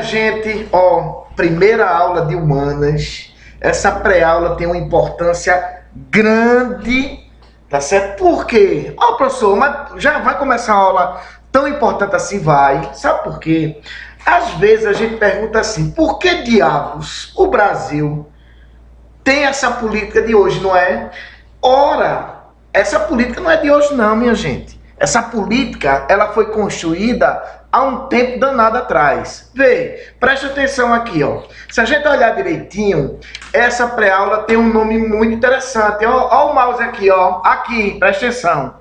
gente, ó, primeira aula de humanas. Essa pré-aula tem uma importância grande, tá certo? Por quê? Ó, professor, mas já vai começar uma aula tão importante assim? Vai. Sabe por quê? Às vezes a gente pergunta assim, por que diabos o Brasil tem essa política de hoje, não é? Ora, essa política não é de hoje não, minha gente. Essa política, ela foi construída há um tempo danado atrás. Vê, preste atenção aqui, ó. Se a gente olhar direitinho, essa pré-aula tem um nome muito interessante. Ó o mouse aqui, ó. Aqui, preste atenção.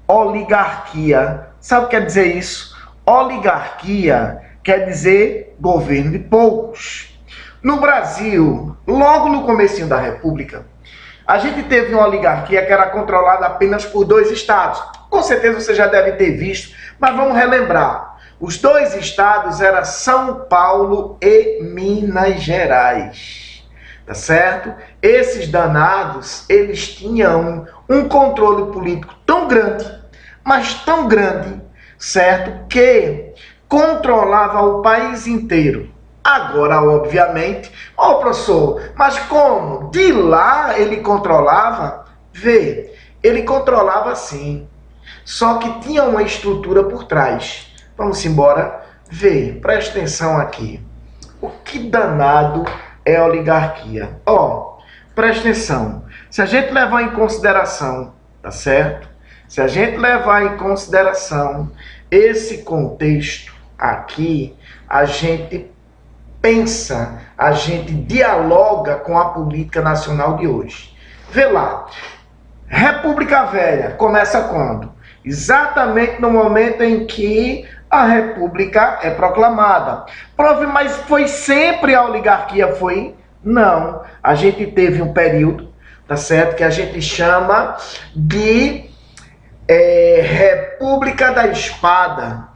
Oligarquia. Sabe o que quer dizer isso? Oligarquia quer dizer governo de poucos. No Brasil, logo no comecinho da República, a gente teve uma oligarquia que era controlada apenas por 2 estados. Com certeza você já deve ter visto, mas vamos relembrar. Os 2 estados eram São Paulo e Minas Gerais. Tá certo? Esses danados, eles tinham um controle político tão grande, mas tão grande, certo? Que controlava o país inteiro. Agora, obviamente, ó, professor, mas como? De lá ele controlava? Vê, ele controlava sim, só que tinha uma estrutura por trás. Vamos embora? Vê, presta atenção aqui. O que danado é a oligarquia? Ó, presta atenção. Se a gente levar em consideração, tá certo? Se a gente levar em consideração esse contexto aqui, a gente pensa, a gente dialoga com a política nacional de hoje. Vê lá, República Velha começa quando? Exatamente no momento em que a República é proclamada. Prove, mas foi sempre a oligarquia? Foi? Não. A gente teve um período, tá certo, que a gente chama de República da Espada.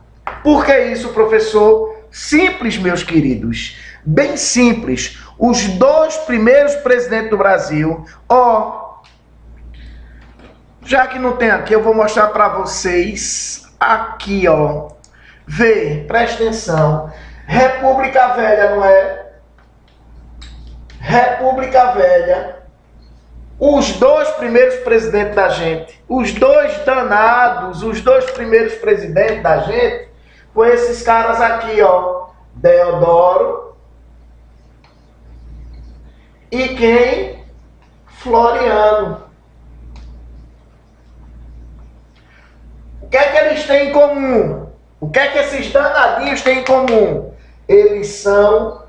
Por que isso, professor? Simples, meus queridos, bem simples. Os 2 primeiros presidentes do Brasil, ó, já que não tem aqui, eu vou mostrar para vocês aqui, ó. Vê, presta atenção. República Velha, não é? República Velha. Os 2 primeiros presidentes da gente, os 2 danados, os 2 primeiros presidentes da gente, foi esses caras aqui, ó, Deodoro e quem? Floriano. O que é que eles têm em comum? O que é que esses danadinhos têm em comum? Eles são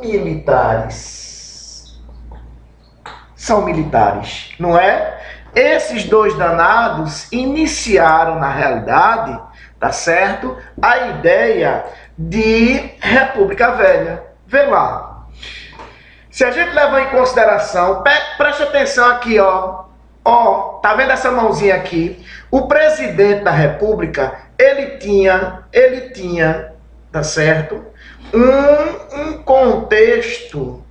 militares. São militares, não é? Esses 2 danados iniciaram, na realidade, tá certo? A ideia de República Velha. Vê lá. Se a gente levar em consideração, preste atenção aqui, ó. Ó, tá vendo essa mãozinha aqui? O presidente da República, ele tinha, tá certo? Um contexto.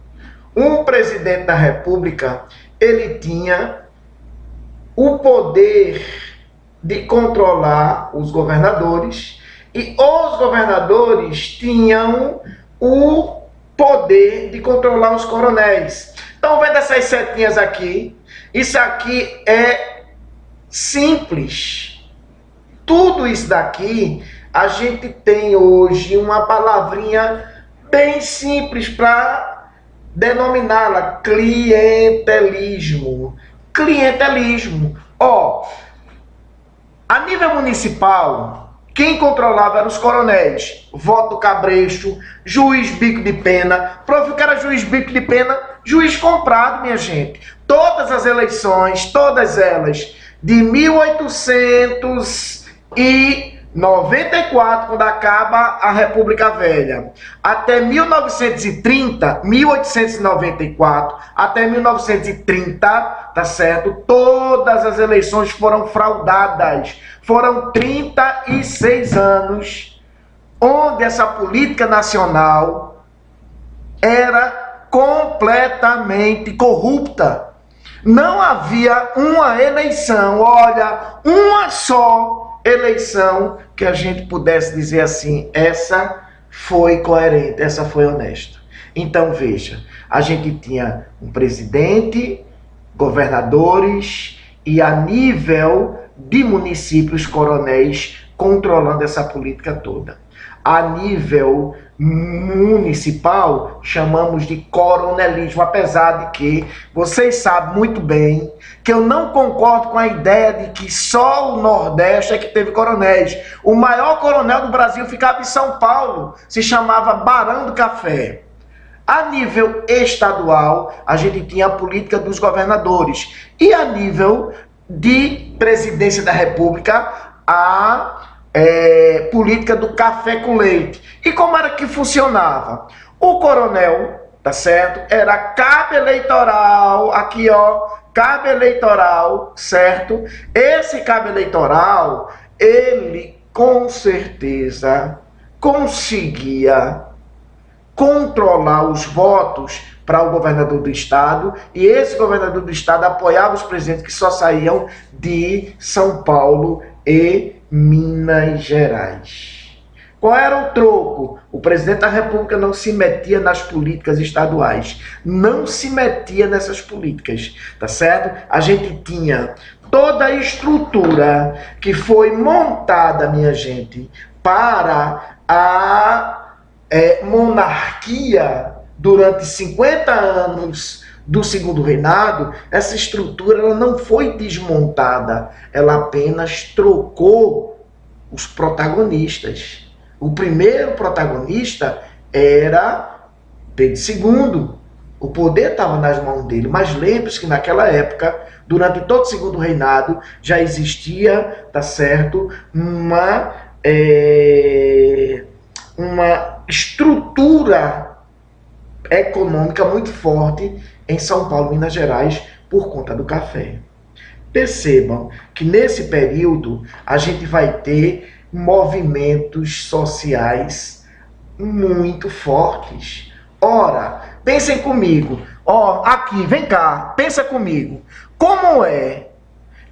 Um presidente da República, ele tinha o poder de controlar os governadores, e os governadores tinham o poder de controlar os coronéis. Então, vendo essas setinhas aqui, isso aqui é simples. Tudo isso daqui, a gente tem hoje uma palavrinha bem simples para denominá-la: clientelismo. Clientelismo. Ó, a nível municipal, quem controlava eram os coronéis. Voto Cabresto, juiz Bico de Pena. Prove que era juiz Bico de Pena, juiz comprado, minha gente. Todas as eleições, todas elas, de 1894, quando acaba a República Velha, até 1930, 1894, até 1930, tá certo? Todas as eleições foram fraudadas. Foram 36 anos onde essa política nacional era completamente corrupta. Não havia uma eleição, olha, uma só eleição que a gente pudesse dizer assim, essa foi coerente, essa foi honesta. Então veja, a gente tinha um presidente, governadores e a nível de municípios, coronéis controlando essa política toda. A nível municipal, chamamos de coronelismo, apesar de que vocês sabem muito bem que eu não concordo com a ideia de que só o Nordeste é que teve coronéis. O maior coronel do Brasil ficava em São Paulo, se chamava Barão do Café. A nível estadual, a gente tinha a política dos governadores. E a nível de presidência da República, a política do café com leite. E como era que funcionava? O coronel, tá certo? Era cabo eleitoral, aqui ó, cabo eleitoral, certo? Esse cabo eleitoral, ele com certeza conseguia controlar os votos para o governador do estado, e esse governador do estado apoiava os presidentes que só saíam de São Paulo e Minas Gerais. Qual era o troco? O presidente da República não se metia nas políticas estaduais, não se metia nessas políticas, tá certo? A gente tinha toda a estrutura que foi montada, minha gente, para a monarquia durante 50 anos do segundo reinado. Essa estrutura ela não foi desmontada, ela apenas trocou os protagonistas. O primeiro protagonista era Pedro II. O poder estava nas mãos dele, mas lembre-se que naquela época, durante todo o segundo reinado, já existia, tá certo, uma estrutura econômica muito forte em São Paulo, Minas Gerais, por conta do café. Percebam que nesse período a gente vai ter movimentos sociais muito fortes. Ora, pensem comigo, ó, aqui, vem cá, pensa comigo. Como é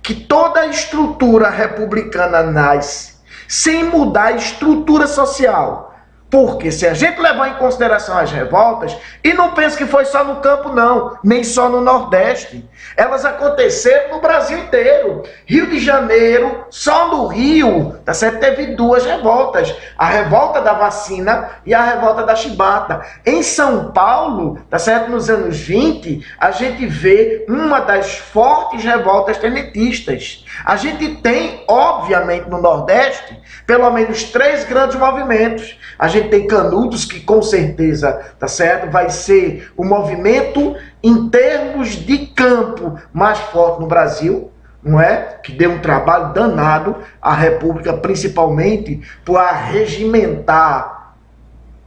que toda a estrutura republicana nasce sem mudar a estrutura social? Porque se a gente levar em consideração as revoltas, e não pense que foi só no campo não, nem só no Nordeste, elas aconteceram no Brasil inteiro. Rio de Janeiro, só no Rio, tá certo? Teve duas revoltas, a revolta da vacina e a revolta da chibata. Em São Paulo, tá certo? Nos anos 20, a gente vê uma das fortes revoltas tenentistas. A gente tem, obviamente, no Nordeste, pelo menos 3 grandes movimentos. A gente tem Canudos, que com certeza, tá certo, vai ser o movimento em termos de campo mais forte no Brasil, não é? Que deu um trabalho danado à República, principalmente por arregimentar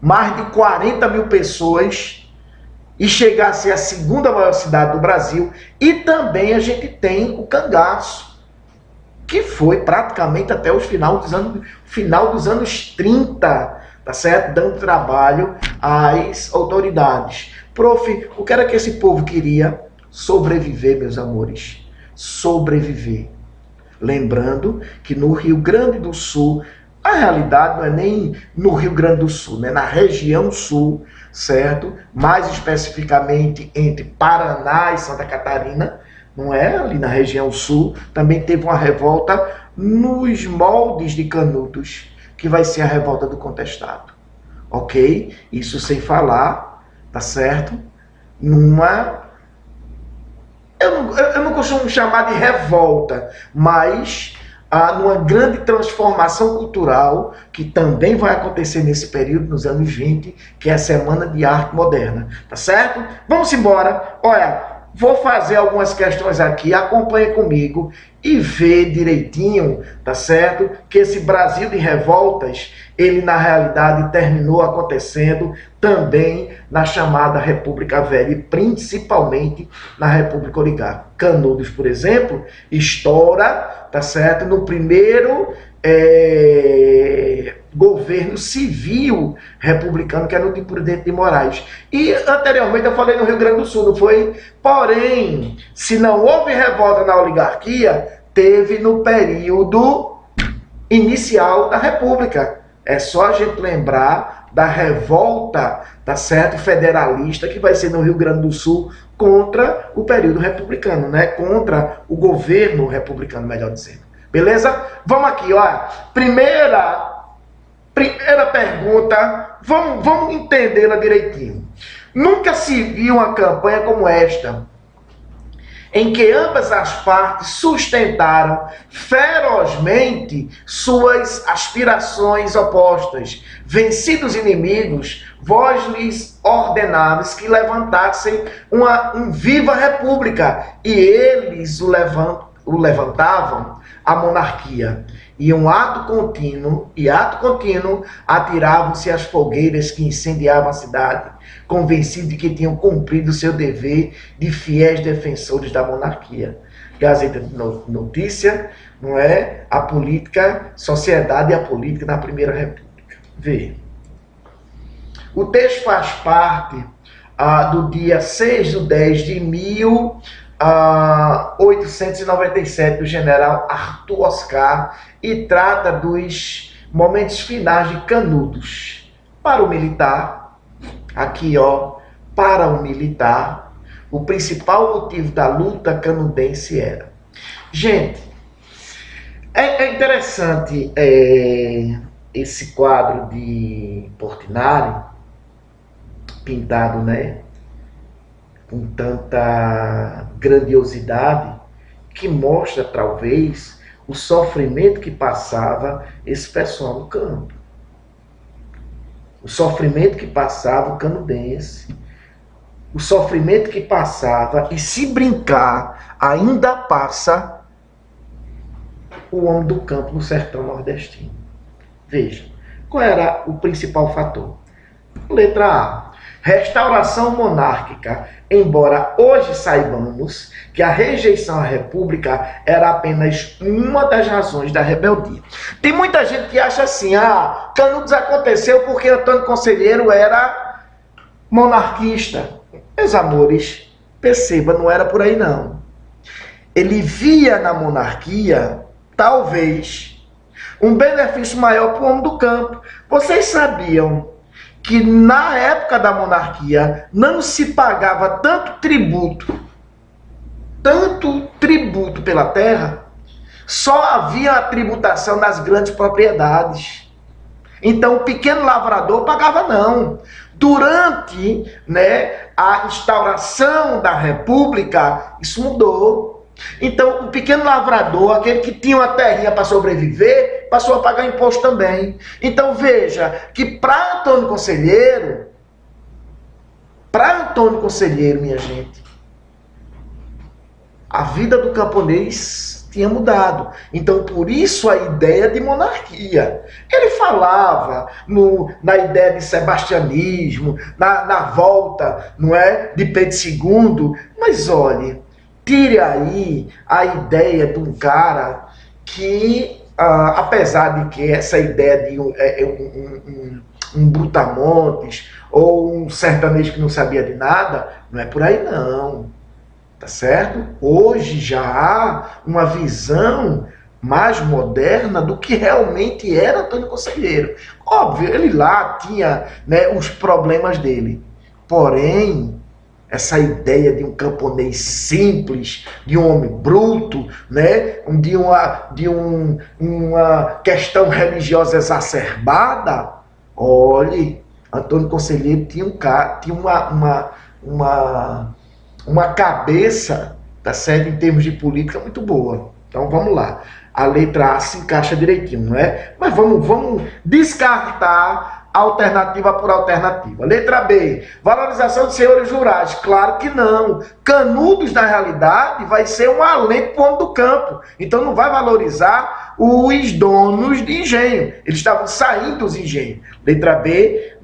mais de 40 mil pessoas e chegar a ser a segunda maior cidade do Brasil. E também a gente tem o Cangaço, que foi praticamente até o final dos anos 30, tá certo? Dando trabalho às autoridades. Prof, o que era que esse povo queria? Sobreviver, meus amores. Sobreviver. Lembrando que no Rio Grande do Sul, a realidade não é nem no Rio Grande do Sul, né? Na região sul, certo? Mais especificamente entre Paraná e Santa Catarina, não é? Ali na região sul, também teve uma revolta nos moldes de Canudos, que vai ser a revolta do contestado. Ok? Isso sem falar, tá certo? Numa... Eu não costumo chamar de revolta, mas numa grande transformação cultural que também vai acontecer nesse período, nos anos 20, que é a Semana de Arte Moderna. Tá certo? Vamos embora. Olha, vou fazer algumas questões aqui, acompanhe comigo e vê direitinho, tá certo? Que esse Brasil de revoltas, ele na realidade terminou acontecendo também na chamada República Velha e principalmente na República Oligárquica. Canudos, por exemplo, estoura, tá certo? No primeiro governo civil republicano, que era o de Prudente de Moraes. E anteriormente eu falei no Rio Grande do Sul, não foi? Porém, se não houve revolta na oligarquia, teve no período inicial da República. É só a gente lembrar da revolta, tá certo, federalista, que vai ser no Rio Grande do Sul, contra o período republicano, né? Contra o governo republicano, melhor dizendo. Beleza? Vamos aqui, ó. Primeira pergunta, vamos entendê-la direitinho. Nunca se viu uma campanha como esta, em que ambas as partes sustentaram ferozmente suas aspirações opostas. Vencidos inimigos, vós lhes ordenavas que levantassem um viva república, e eles o levantavam a monarquia. E ato contínuo, atiravam-se às fogueiras que incendiavam a cidade, convencidos de que tinham cumprido seu dever de fiéis defensores da monarquia. Gazeta de Notícia, não é? A política, sociedade e a política na Primeira República. Vê. O texto faz parte do dia 6/10/1897, do general Arthur Oscar, e trata dos momentos finais de Canudos. Para o militar, aqui ó, para o militar, o principal motivo da luta canudense era... Gente, é interessante esse quadro de Portinari, pintado, né, com tanta grandiosidade, que mostra, talvez, o sofrimento que passava esse pessoal no campo. O sofrimento que passava o canudense. O sofrimento que passava, e se brincar, ainda passa o homem do campo no sertão nordestino. Veja, qual era o principal fator? Letra A. Restauração monárquica, embora hoje saibamos que a rejeição à república era apenas uma das razões da rebeldia. Tem muita gente que acha assim, Canudos aconteceu porque Antônio Conselheiro era monarquista. Meus amores, perceba, não era por aí não. Ele via na monarquia, talvez, um benefício maior para o homem do campo. Vocês sabiam que na época da monarquia não se pagava tanto tributo pela terra? Só havia a tributação das grandes propriedades. Então o pequeno lavrador pagava não. Durante, a instauração da república, isso mudou. Então, o pequeno lavrador, aquele que tinha uma terrinha para sobreviver, passou a pagar imposto também. Então, veja que para Antônio Conselheiro, minha gente, a vida do camponês tinha mudado. Então, por isso a ideia de monarquia. Ele falava na ideia de sebastianismo, na volta, não é, de Pedro II, mas olhe, tire aí a ideia de um cara que, apesar de que essa ideia de um brutamontes ou um sertanejo que não sabia de nada, não é por aí não, tá certo? Hoje já há uma visão mais moderna do que realmente era Antônio Conselheiro. Óbvio, ele lá tinha, os problemas dele, porém essa ideia de um camponês simples, de um homem bruto, de uma questão religiosa exacerbada, olhe, Antônio Conselheiro tinha uma cabeça, tá certo, em termos de política muito boa. Então vamos lá. A letra A se encaixa direitinho, não é? Mas vamos descartar alternativa por alternativa. Letra B, valorização de senhores rurais. Claro que não. Canudos, na realidade, vai ser um alento para o homem do campo. Então não vai valorizar os donos de engenho. Eles estavam saindo dos engenhos. Letra B,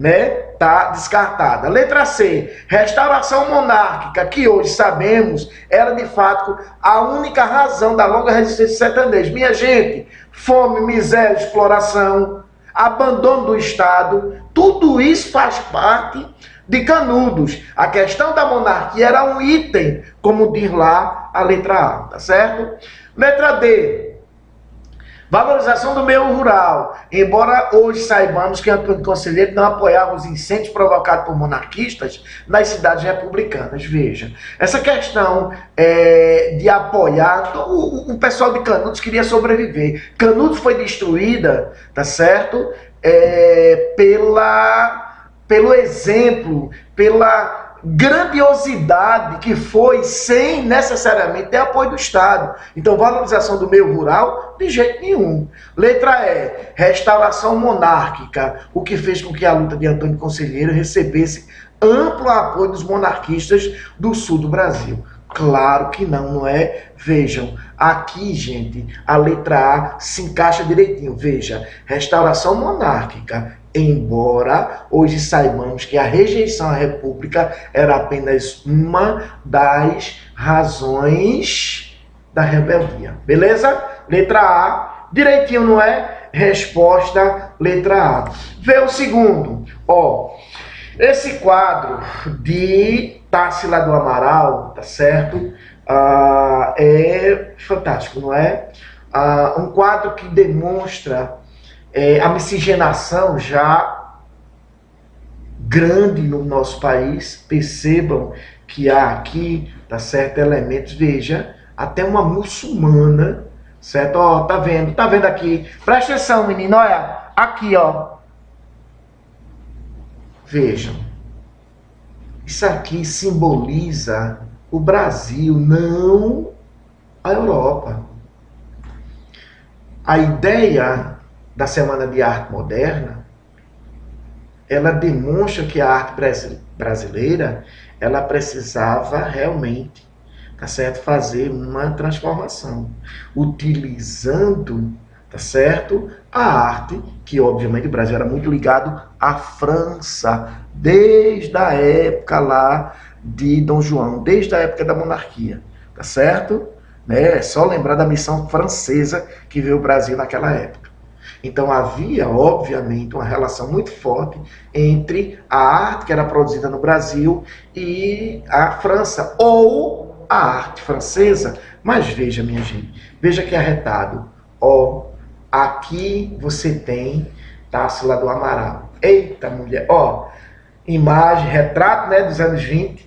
tá descartada. Letra C, restauração monárquica, que hoje sabemos era de fato a única razão da longa resistência sertaneja. Minha gente, fome, miséria, exploração, abandono do Estado, tudo isso faz parte de Canudos. A questão da monarquia era um item, como diz lá a letra A, tá certo? Letra D, Valorização do meio rural. Embora hoje saibamos que Antônio Conselheiro não apoiava os incêndios provocados por monarquistas nas cidades republicanas. Veja, essa questão de apoiar, o pessoal de Canudos queria sobreviver. Canudos foi destruída, tá certo? Pelo exemplo, pela grandiosidade que foi, sem necessariamente ter apoio do Estado. Então, valorização do meio rural, de jeito nenhum. Letra E, restauração monárquica, o que fez com que a luta de Antônio Conselheiro recebesse amplo apoio dos monarquistas do sul do Brasil. Claro que não, não é? Vejam, aqui, gente, a letra A se encaixa direitinho. Veja, restauração monárquica. Embora hoje saibamos que a rejeição à República era apenas uma das razões da rebeldia. Beleza? Letra A, direitinho, não é? Resposta, letra A. Vê o segundo. Ó, esse quadro de Társila do Amaral, tá certo? É fantástico, não é? Um quadro que demonstra a miscigenação já grande no nosso país. Percebam que há aqui, tá certo, elementos, veja, até uma muçulmana, certo? Ó, tá vendo aqui? Presta atenção, menino, olha, aqui, ó. Vejam, isso aqui simboliza o Brasil, não a Europa. A ideia da Semana de Arte Moderna, ela demonstra que a arte brasileira, ela precisava realmente, tá certo, fazer uma transformação, utilizando, tá certo, a arte, que obviamente o Brasil era muito ligado à França, desde a época lá de Dom João, desde a época da monarquia, tá certo? É só lembrar da missão francesa que veio ao Brasil naquela época. Então havia, obviamente, uma relação muito forte entre a arte que era produzida no Brasil e a França, ou a arte francesa. Mas veja, minha gente, veja que arretado. Ó, aqui você tem Társila do Amaral. Eita, mulher, ó, imagem, retrato, né, dos anos 20.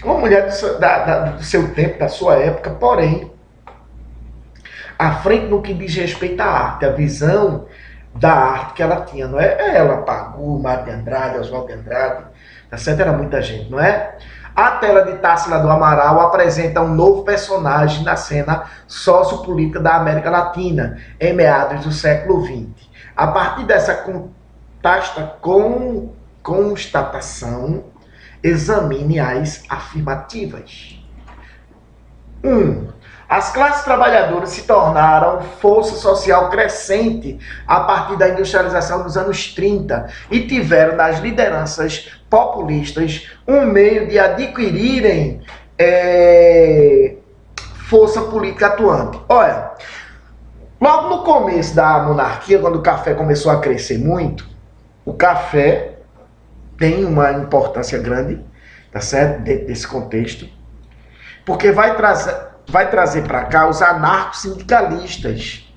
Uma mulher do seu tempo, da sua época, porém, à frente no que diz respeito à arte, a visão da arte que ela tinha, não é? Ela pagou, Mário de Andrade, Oswaldo de Andrade, tá certo? Era muita gente, não é? A tela de Társila do Amaral apresenta um novo personagem na cena sociopolítica da América Latina, em meados do século XX. A partir dessa constatação, examine as afirmativas. 1. As classes trabalhadoras se tornaram força social crescente a partir da industrialização dos anos 30 e tiveram nas lideranças populistas um meio de adquirirem força política atuante. Olha, logo no começo da monarquia, quando o café começou a crescer muito, o café tem uma importância grande, tá certo? Dentro desse contexto, porque vai trazer para cá os anarco-sindicalistas.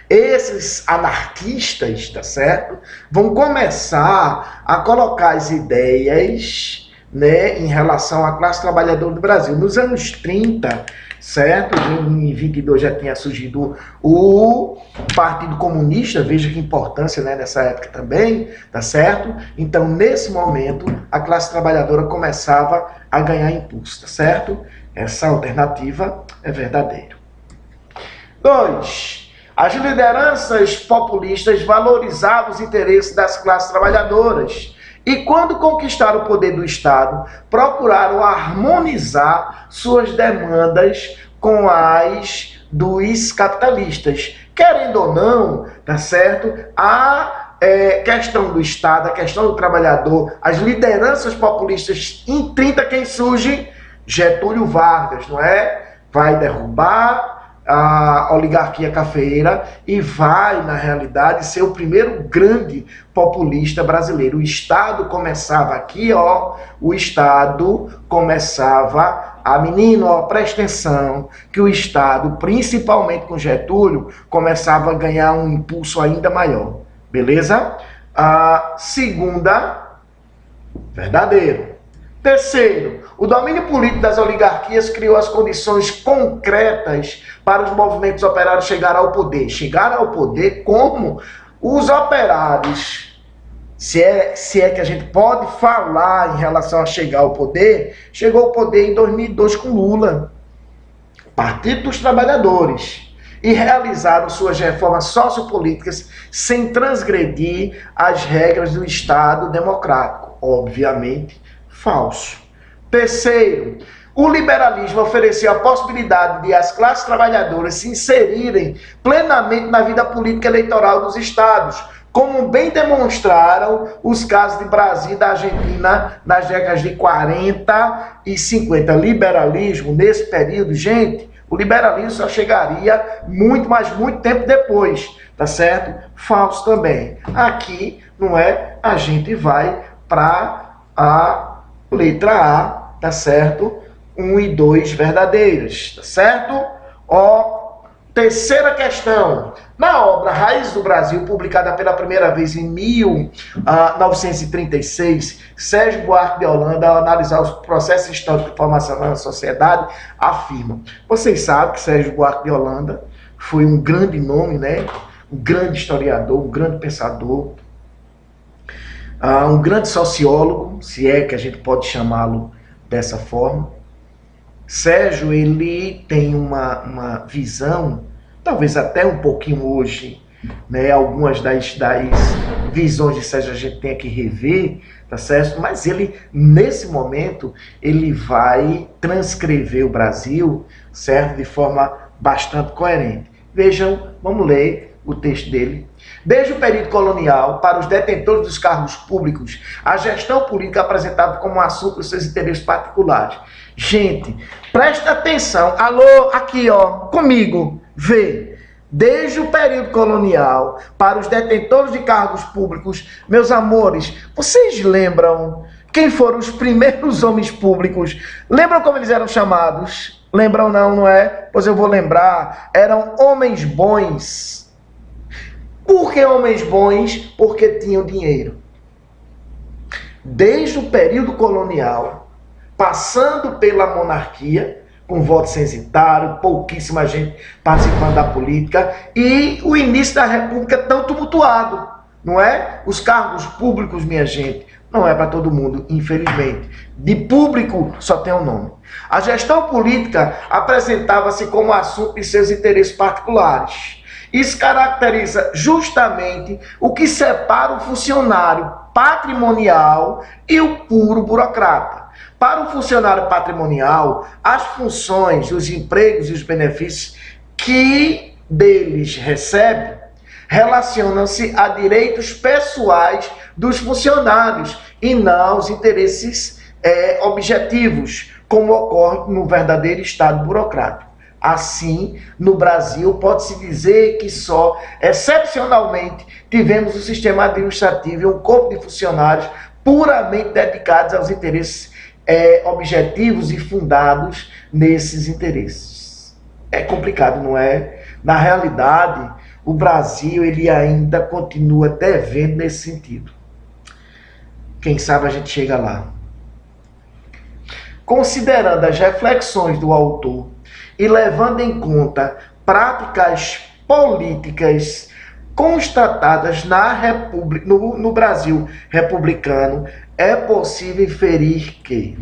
Esses anarquistas, tá certo? Vão começar a colocar as ideias, né, em relação à classe trabalhadora do Brasil. Nos anos 30, certo? Em 22 já tinha surgido o Partido Comunista, veja que importância, né, nessa época também, tá certo? Então, nesse momento, a classe trabalhadora começava a ganhar impulso, tá certo? Essa alternativa é verdadeira. 2. As lideranças populistas valorizavam os interesses das classes trabalhadoras e, quando conquistaram o poder do Estado, procuraram harmonizar suas demandas com as dos capitalistas. Querendo ou não, tá certo? A questão do Estado, a questão do trabalhador, as lideranças populistas em 30, quem surge? Getúlio Vargas, não é? Vai derrubar a oligarquia cafeeira e vai, na realidade, ser o primeiro grande populista brasileiro. O Estado começava aqui, ó, o Estado começava menino, ó, presta atenção, que o Estado, principalmente com Getúlio, começava a ganhar um impulso ainda maior, beleza? A segunda, verdadeiro. Terceiro, o domínio político das oligarquias criou as condições concretas para os movimentos operários chegar ao poder. Chegaram ao poder como os operários, se é que a gente pode falar em relação a chegar ao poder, chegou ao poder em 2002 com Lula, Partido dos Trabalhadores, e realizaram suas reformas sociopolíticas sem transgredir as regras do Estado democrático. Obviamente, falso. Terceiro, o liberalismo ofereceu a possibilidade de as classes trabalhadoras se inserirem plenamente na vida política eleitoral dos estados, como bem demonstraram os casos de Brasil e da Argentina nas décadas de 40 e 50. Liberalismo, nesse período, gente, o liberalismo só chegaria muito, mas muito tempo depois, tá certo? Falso também. Aqui, não é? A gente vai para a letra A, tá certo? 1 e 2 verdadeiras, tá certo? Ó, terceira questão. Na obra Raízes do Brasil, publicada pela primeira vez em 1936, Sérgio Buarque de Holanda, ao analisar os processos históricos de formação da sociedade, afirma. Vocês sabem que Sérgio Buarque de Holanda foi um grande nome, né? Um grande historiador, um grande pensador, um grande sociólogo, se é que a gente pode chamá-lo dessa forma. Sérgio, ele tem uma visão, talvez até um pouquinho hoje, né, algumas das visões de Sérgio a gente tem que rever, tá certo? Mas ele, nesse momento, ele vai transcrever o Brasil, certo? De forma bastante coerente. Vejam, vamos ler o texto dele. Desde o período colonial, para os detentores dos cargos públicos, a gestão política apresentava como assunto os seus interesses particulares. Gente, presta atenção. Alô, aqui, ó, comigo. Vê. Desde o período colonial, para os detentores de cargos públicos, meus amores, vocês lembram quem foram os primeiros homens públicos? Lembram como eles eram chamados? Lembram não, não é? Pois eu vou lembrar. Eram homens bons. Por que homens bons? Porque tinham dinheiro. Desde o período colonial, passando pela monarquia, com voto censitário, pouquíssima gente participando da política, e o início da república tão tumultuado, não é? Os cargos públicos, minha gente, não é para todo mundo, infelizmente. De público só tem um nome. A gestão política apresentava-se como assunto de seus interesses particulares. Isso caracteriza justamente o que separa o funcionário patrimonial e o puro burocrata. Para o funcionário patrimonial, as funções, os empregos e os benefícios que deles recebe relacionam-se a direitos pessoais dos funcionários e não aos interesses objetivos, como ocorre no verdadeiro Estado burocrático. Assim, no Brasil, pode-se dizer que só, excepcionalmente, tivemos um sistema administrativo e um corpo de funcionários puramente dedicados aos interesses objetivos e fundados nesses interesses. É complicado, não é? Na realidade, o Brasil ele ainda continua devendo nesse sentido. Quem sabe a gente chega lá. Considerando as reflexões do autor e levando em conta práticas políticas constatadas na República, no Brasil republicano, é possível inferir que: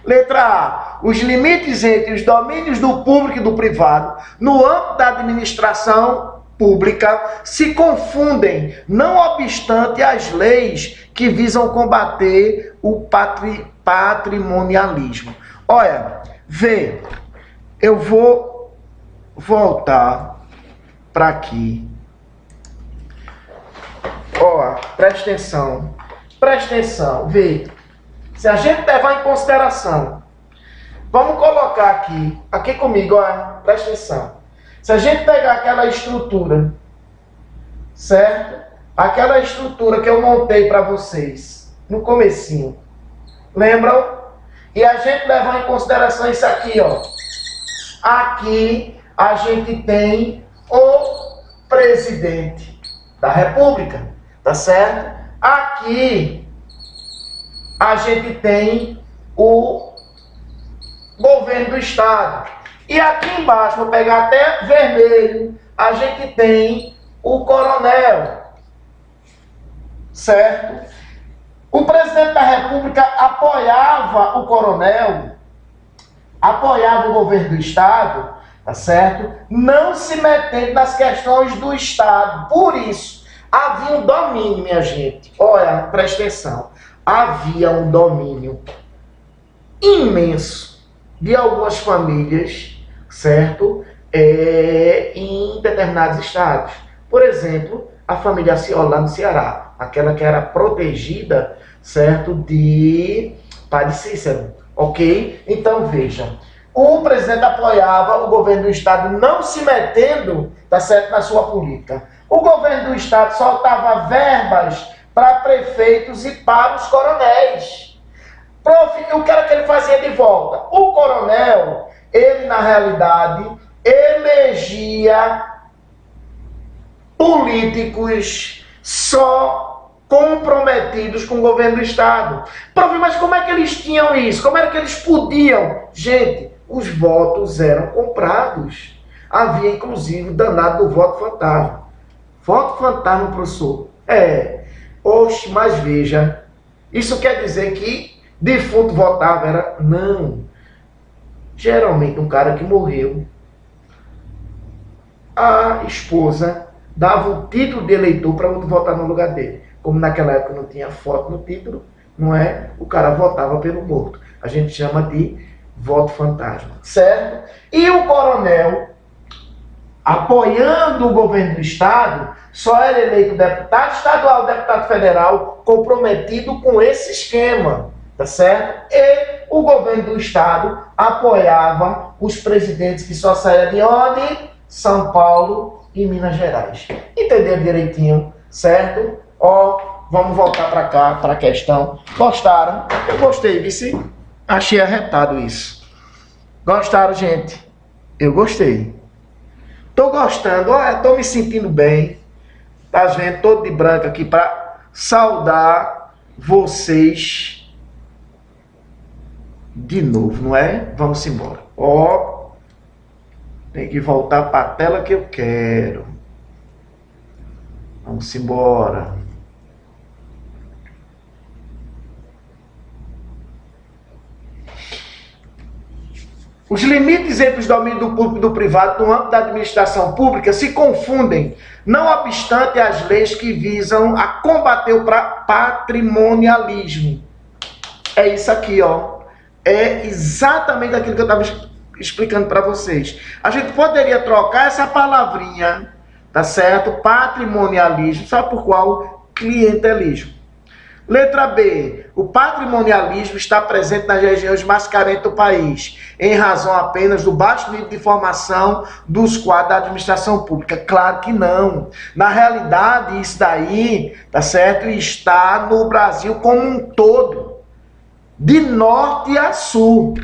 letra A. Os limites entre os domínios do público e do privado no âmbito da administração pública se confundem, não obstante as leis que visam combater o patrimonialismo. Olha, vê, eu vou voltar para aqui. Ó, presta atenção, vê. Se a gente levar em consideração, vamos colocar aqui comigo, ó, presta atenção. Se a gente pegar aquela estrutura, certo? Aquela estrutura que eu montei para vocês no comecinho, lembram? E a gente levar em consideração isso aqui, ó. Aqui a gente tem o presidente da República, tá certo? Aqui a gente tem o governo do estado. E aqui embaixo, vou pegar até vermelho, a gente tem o coronel, certo? O presidente da República apoiava o coronel, apoiava o governo do estado, tá certo? Não se metendo nas questões do estado. Por isso, havia um domínio, minha gente. Olha, presta atenção. Havia um domínio imenso de algumas famílias, certo? Em determinados estados. Por exemplo, a família Aciola lá no Ceará, aquela que era protegida, certo, de Padre Cícero, ok? Então, veja, o presidente apoiava o governo do estado não se metendo, tá certo, na sua política. O governo do estado soltava verbas para prefeitos e para os coronéis. O que era que ele fazia de volta? O coronel, ele na realidade elegia políticos só comprometidos com o governo do estado. Mas como é que eles tinham isso? Como era que eles podiam? Gente, os votos eram comprados. Havia inclusive o danado do voto fantasma. Voto fantasma, professor? Oxe, mas veja, isso quer dizer que defunto votava? Era? Não. Geralmente um cara que morreu, a esposa dava o título de eleitor para outro votar no lugar dele. Como naquela época não tinha foto no título, não é? O cara votava pelo morto. A gente chama de voto fantasma, certo? E o coronel, apoiando o governo do estado, só era eleito deputado estadual, deputado federal, comprometido com esse esquema, tá certo? E o governo do estado apoiava os presidentes que só saíam de onde? São Paulo e Minas Gerais. Entenderam direitinho, certo? Vamos voltar para cá, para a questão. Gostaram? Eu gostei, vice. Achei arretado isso. Gostaram, gente? Eu gostei. Tô gostando, tô me sentindo bem. Tá vendo? Todo de branco aqui para saudar vocês de novo, não é? Vamos embora. Tem que voltar para a tela que eu quero. Vamos embora. Os limites entre os domínios do público e do privado no âmbito da administração pública se confundem, não obstante as leis que visam a combater o patrimonialismo. É isso aqui, ó. É exatamente aquilo que eu estava explicando para vocês. A gente poderia trocar essa palavrinha, tá certo? Patrimonialismo, sabe por qual? Clientelismo. Letra B. O patrimonialismo está presente nas regiões mais carentes do país, em razão apenas do baixo nível de formação dos quadros da administração pública. Claro que não. Na realidade, isso daí, tá certo? Está no Brasil como um todo, de norte a sul.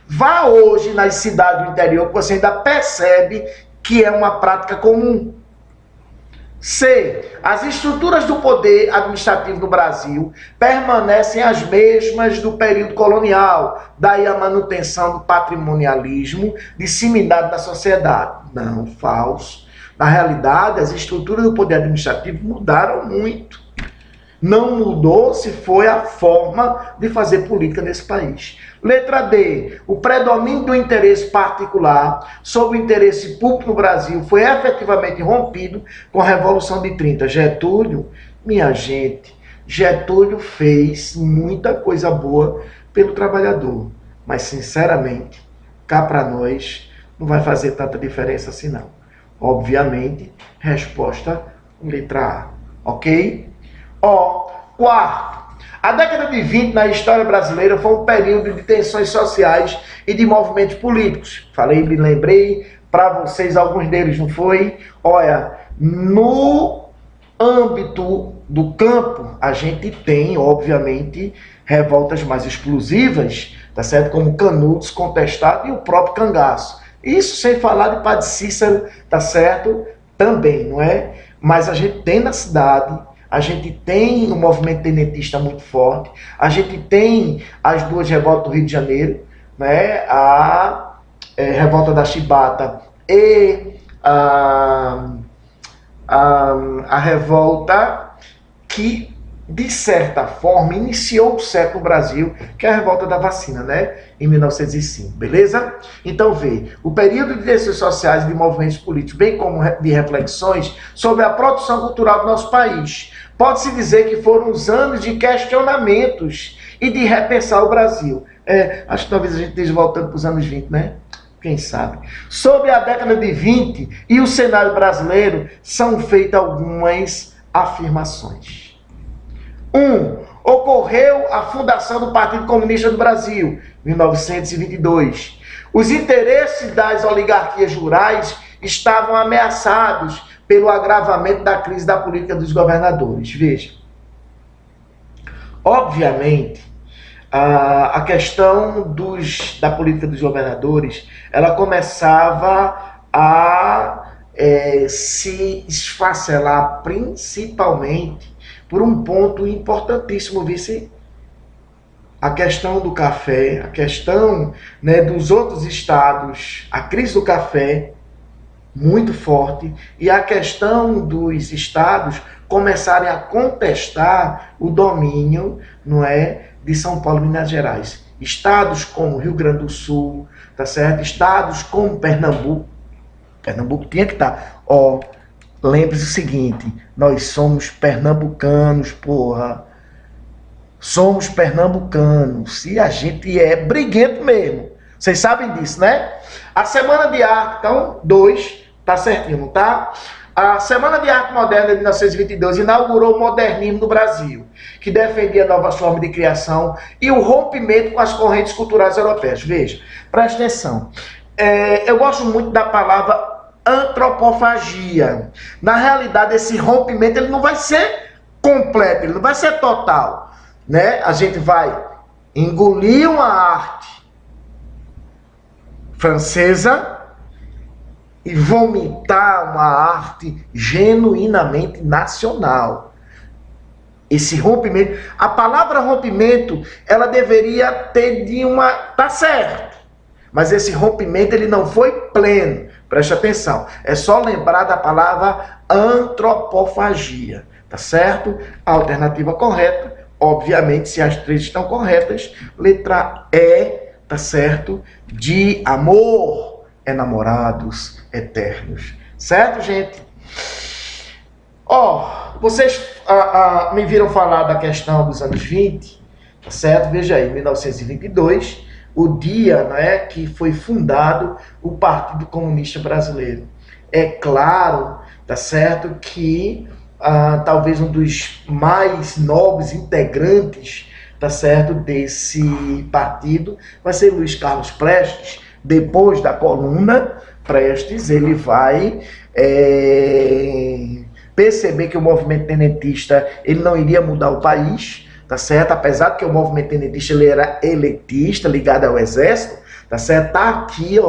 Vá hoje nas cidades do interior que você ainda percebe que é uma prática comum. C. As estruturas do poder administrativo no Brasil permanecem as mesmas do período colonial, daí a manutenção do patrimonialismo disseminado na sociedade. Não, falso. Na realidade, as estruturas do poder administrativo mudaram muito. Não mudou se foi a forma de fazer política nesse país. Letra D. O predomínio do interesse particular sobre o interesse público no Brasil foi efetivamente rompido com a Revolução de 30. Getúlio, minha gente, Getúlio fez muita coisa boa pelo trabalhador. Mas, sinceramente, cá para nós, não vai fazer tanta diferença assim não. Obviamente, resposta letra A. Ok? Quarto. A década de 20 na história brasileira foi um período de tensões sociais e de movimentos políticos. Me lembrei, para vocês, alguns deles, não foi? Olha, no âmbito do campo, a gente tem, obviamente, revoltas mais explosivas, tá certo? Como Canudos, Contestado e o próprio Cangaço. Isso sem falar de Padre Cícero, tá certo? Também, não é? Mas a gente tem na cidade, a gente tem um movimento tenentista muito forte, a gente tem as duas revoltas do Rio de Janeiro, né? A revolta da Chibata e a revolta que, de certa forma, iniciou o certo no Brasil, que é a revolta da vacina, né? Em 1905, beleza? Então, vê, o período de tensões sociais e de movimentos políticos, bem como de reflexões sobre a produção cultural do nosso país. Pode-se dizer que foram os anos de questionamentos e de repensar o Brasil. Acho que talvez a gente esteja voltando para os anos 20, né? Quem sabe? Sobre a década de 20 e o cenário brasileiro, são feitas algumas afirmações. 1. Ocorreu a fundação do Partido Comunista do Brasil, 1922. Os interesses das oligarquias rurais estavam ameaçados pelo agravamento da crise da política dos governadores. Veja, obviamente, a questão da política dos governadores, ela começava a se esfacelar principalmente por um ponto importantíssimo, vice, a questão do café, a questão, né, dos outros estados, a crise do café, muito forte, e a questão dos estados começarem a contestar o domínio, não é, de São Paulo e Minas Gerais. Estados como Rio Grande do Sul, tá certo? Estados como Pernambuco. Pernambuco tinha que estar. Lembre-se o seguinte, nós somos pernambucanos, porra. Somos pernambucanos. E a gente é briguento mesmo. Vocês sabem disso, né? A Semana de Arte, então, 2, tá certinho, não tá? A Semana de Arte Moderna de 1922 inaugurou o modernismo no Brasil, que defendia novas formas de criação e o rompimento com as correntes culturais europeias. Veja, preste atenção. Eu gosto muito da palavra antropofagia. Na realidade, esse rompimento ele não vai ser completo, ele não vai ser total, né? A gente vai engolir uma arte francesa e vomitar uma arte genuinamente nacional. Esse rompimento, a palavra rompimento, ela deveria ter tá certo, mas esse rompimento ele não foi pleno. Preste atenção, é só lembrar da palavra antropofagia, tá certo? A alternativa correta, obviamente, se as três estão corretas, letra E, tá certo? De amor, namorados eternos, certo, gente? Vocês me viram falar da questão dos anos 20, tá certo? Veja aí, 1922, o dia, né, que foi fundado o Partido Comunista Brasileiro. É claro, tá certo, que talvez um dos mais nobres integrantes, tá certo, desse partido vai ser Luiz Carlos Prestes. Depois da coluna Prestes, ele vai perceber que o movimento tenentista ele não iria mudar o país, tá certo? Apesar de que o movimento tenentista ele era elitista, ligado ao exército, tá certo? Tá aqui,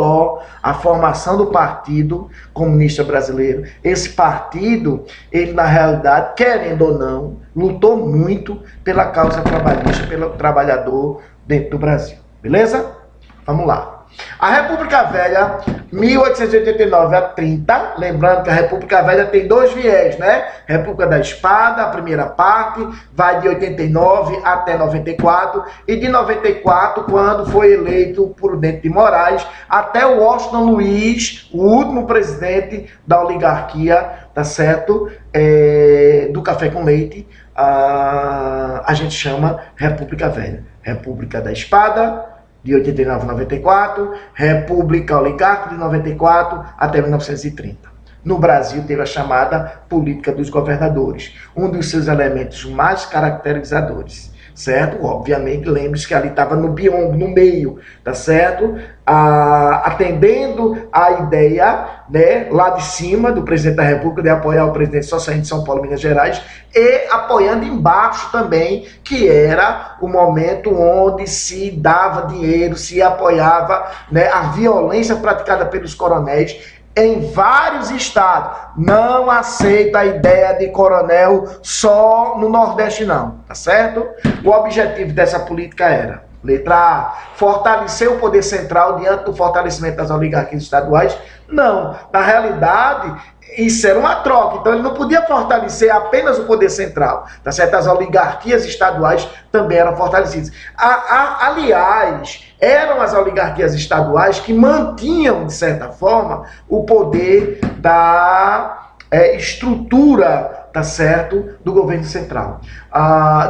a formação do Partido Comunista Brasileiro. Esse partido, ele na realidade, querendo ou não, lutou muito pela causa trabalhista, pelo trabalhador dentro do Brasil. Beleza? Vamos lá. A República Velha, 1889 a 30, lembrando que a República Velha tem dois viés, né? República da Espada, a primeira parte, vai de 89 até 94, e de 94, quando foi eleito Prudente de Moraes, até o Washington Luiz, o último presidente da oligarquia, tá certo? Do café com leite, a gente chama República Velha. República da Espada, de 89 a 94, República Oligárquica de 94 até 1930. No Brasil teve a chamada política dos governadores, um dos seus elementos mais caracterizadores. certo? Obviamente, lembre-se que ali estava no biombo, no meio, tá certo? Atendendo a ideia, né, lá de cima do presidente da República de apoiar o presidente só saindo de São Paulo, Minas Gerais, e apoiando embaixo também, que era o momento onde se dava dinheiro, se apoiava, né, a violência praticada pelos coronéis em vários estados. Não aceita a ideia de coronel só no Nordeste, não, tá certo? O objetivo dessa política era, letra A, fortalecer o poder central diante do fortalecimento das oligarquias estaduais. Não, na realidade, isso era uma troca, então ele não podia fortalecer apenas o poder central, tá certo? As oligarquias estaduais também eram fortalecidas. Aliás, eram as oligarquias estaduais que mantinham, de certa forma, o poder da estrutura, tá certo, do governo central.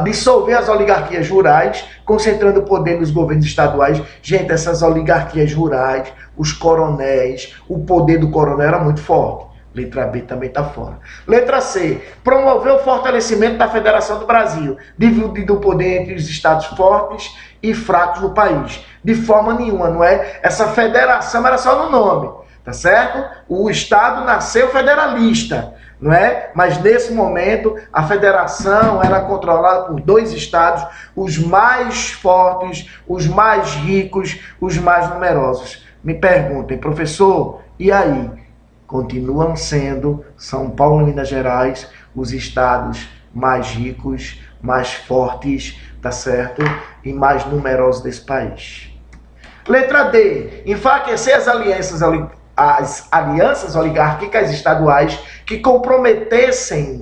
Dissolver as oligarquias rurais, concentrando o poder nos governos estaduais. Gente, essas oligarquias rurais, os coronéis, o poder do coronel era muito forte. Letra B também está fora. Letra C, promover o fortalecimento da Federação do Brasil, dividindo o poder entre os estados fortes e fracos no país. De forma nenhuma, não é? Essa federação era só no nome, tá certo? O estado nasceu federalista, não é? Mas nesse momento a federação era controlada por 2 estados, os mais fortes, os mais ricos, os mais numerosos. Me perguntem, professor, e aí? Continuam sendo São Paulo e Minas Gerais os estados mais ricos, mais fortes, tá certo? E mais numerosos desse país. Letra D. Enfraquecer as alianças oligárquicas estaduais que comprometessem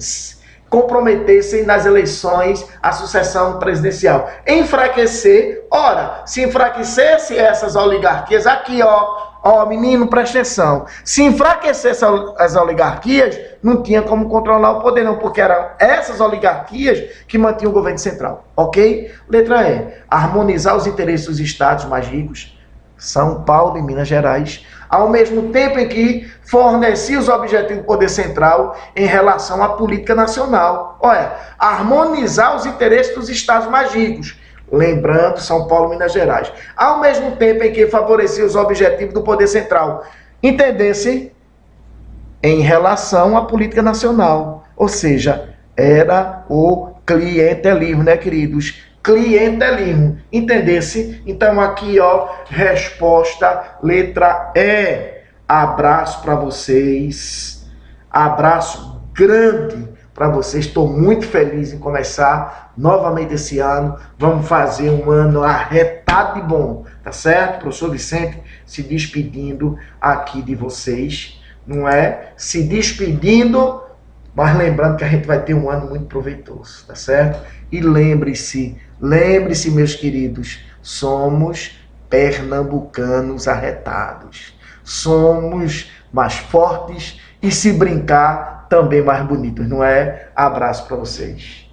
nas eleições a sucessão presidencial. Enfraquecer, ora, se enfraquecesse essas oligarquias, aqui ó, menino, presta atenção, se enfraquecesse as oligarquias, não tinha como controlar o poder não, porque eram essas oligarquias que mantinham o governo central, ok? Letra E, harmonizar os interesses dos estados mais ricos, São Paulo e Minas Gerais, ao mesmo tempo em que fornecia os objetivos do poder central em relação à política nacional. Olha, harmonizar os interesses dos estados mais ricos, lembrando São Paulo e Minas Gerais, ao mesmo tempo em que favorecia os objetivos do poder central, entendesse em relação à política nacional, ou seja, era o clientelismo, né, queridos? Clientelismo, entendesse? Então aqui, ó, resposta letra E. Abraço para vocês, abraço grande para vocês. Estou muito feliz em começar novamente esse ano. Vamos fazer um ano arretado de bom, tá certo? Professor Vicente se despedindo aqui de vocês, não é? Se despedindo, mas lembrando que a gente vai ter um ano muito proveitoso, tá certo? E lembre-se, meus queridos, somos pernambucanos arretados. Somos mais fortes e, se brincar, também mais bonitos, não é? Abraço para vocês.